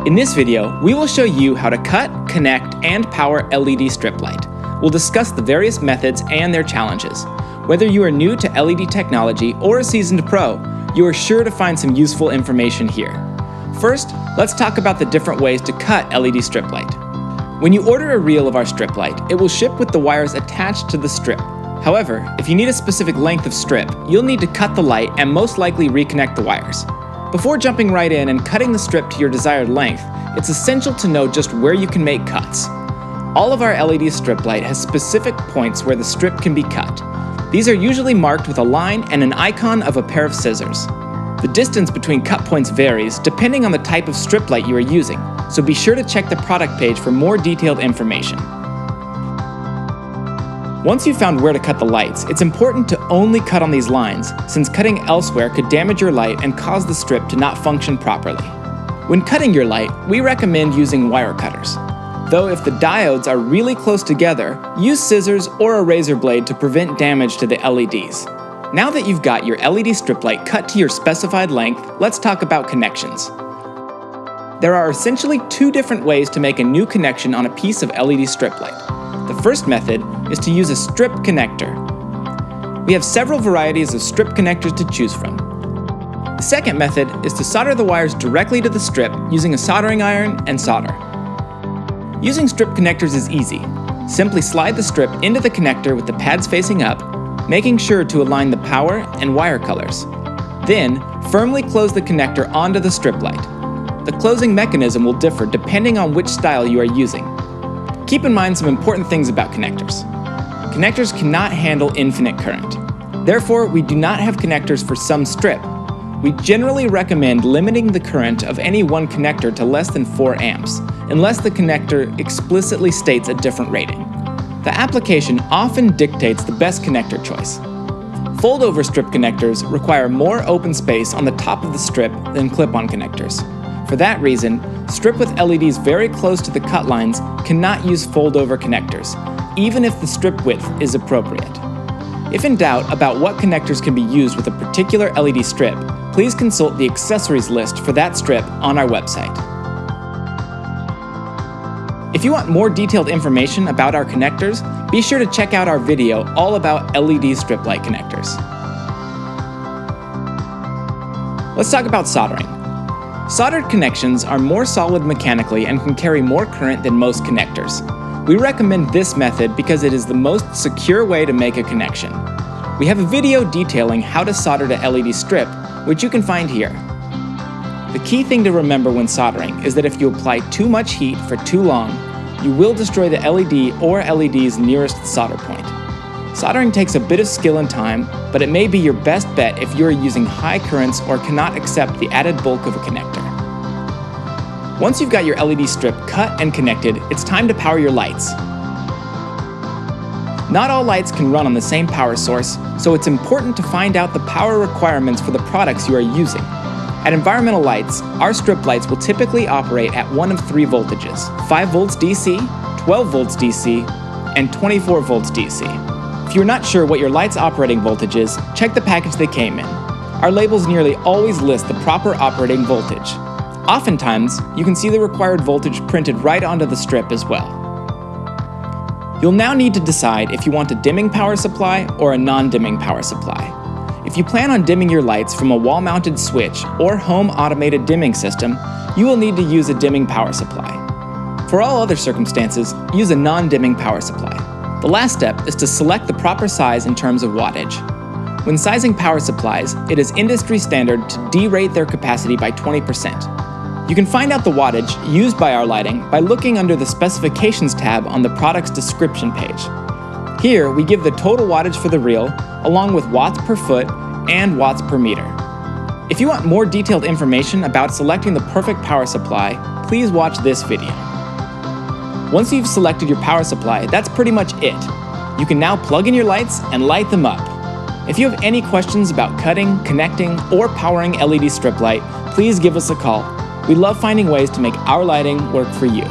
In this video, we will show you how to cut, connect, and power LED strip light. We'll discuss the various methods and their challenges. Whether you are new to LED technology or a seasoned pro, you are sure to find some useful information here. First, let's talk about the different ways to cut LED strip light. When you order a reel of our strip light, it will ship with the wires attached to the strip. However, if you need a specific length of strip, you'll need to cut the light and most likely reconnect the wires. Before jumping right in and cutting the strip to your desired length, it's essential to know just where you can make cuts. All of our LED strip light has specific points where the strip can be cut. These are usually marked with a line and an icon of a pair of scissors. The distance between cut points varies depending on the type of strip light you are using, so be sure to check the product page for more detailed information. Once you've found where to cut the lights, it's important to only cut on these lines, since cutting elsewhere could damage your light and cause the strip to not function properly. When cutting your light, we recommend using wire cutters. Though if the diodes are really close together, use scissors or a razor blade to prevent damage to the LEDs. Now that you've got your LED strip light cut to your specified length, let's talk about connections. There are essentially two different ways to make a new connection on a piece of LED strip light. The first method is to use a strip connector. We have several varieties of strip connectors to choose from. The second method is to solder the wires directly to the strip using a soldering iron and solder. Using strip connectors is easy. Simply slide the strip into the connector with the pads facing up, making sure to align the power and wire colors. Then, firmly close the connector onto the strip light. The closing mechanism will differ depending on which style you are using. Keep in mind some important things about connectors. Connectors cannot handle infinite current. Therefore, we do not have connectors for some strip. We generally recommend limiting the current of any one connector to less than 4 amps, unless the connector explicitly states a different rating. The application often dictates the best connector choice. Fold-over strip connectors require more open space on the top of the strip than clip-on connectors. For that reason, strip with LEDs very close to the cut lines cannot use fold-over connectors, even if the strip width is appropriate. If in doubt about what connectors can be used with a particular LED strip, please consult the accessories list for that strip on our website. If you want more detailed information about our connectors, be sure to check out our video all about LED strip light connectors. Let's talk about soldering. Soldered connections are more solid mechanically and can carry more current than most connectors. We recommend this method because it is the most secure way to make a connection. We have a video detailing how to solder the LED strip, which you can find here. The key thing to remember when soldering is that if you apply too much heat for too long, you will destroy the LED or LED's nearest solder point. Soldering takes a bit of skill and time, but it may be your best bet if you are using high currents or cannot accept the added bulk of a connector. Once you've got your LED strip cut and connected, it's time to power your lights. Not all lights can run on the same power source, so it's important to find out the power requirements for the products you are using. At Environmental Lights, our strip lights will typically operate at one of 3 voltages: 5 volts DC, 12 volts DC, and 24 volts DC. If you're not sure what your light's operating voltage is, check the package they came in. Our labels nearly always list the proper operating voltage. Oftentimes, you can see the required voltage printed right onto the strip as well. You'll now need to decide if you want a dimming power supply or a non-dimming power supply. If you plan on dimming your lights from a wall-mounted switch or home automated dimming system, you will need to use a dimming power supply. For all other circumstances, use a non-dimming power supply. The last step is to select the proper size in terms of wattage. When sizing power supplies, it is industry standard to derate their capacity by 20%. You can find out the wattage used by our lighting by looking under the Specifications tab on the product's description page. Here, we give the total wattage for the reel, along with watts per foot and watts per meter. If you want more detailed information about selecting the perfect power supply, please watch this video. Once you've selected your power supply, that's pretty much it. You can now plug in your lights and light them up. If you have any questions about cutting, connecting, or powering LED strip light, please give us a call. We love finding ways to make our lighting work for you.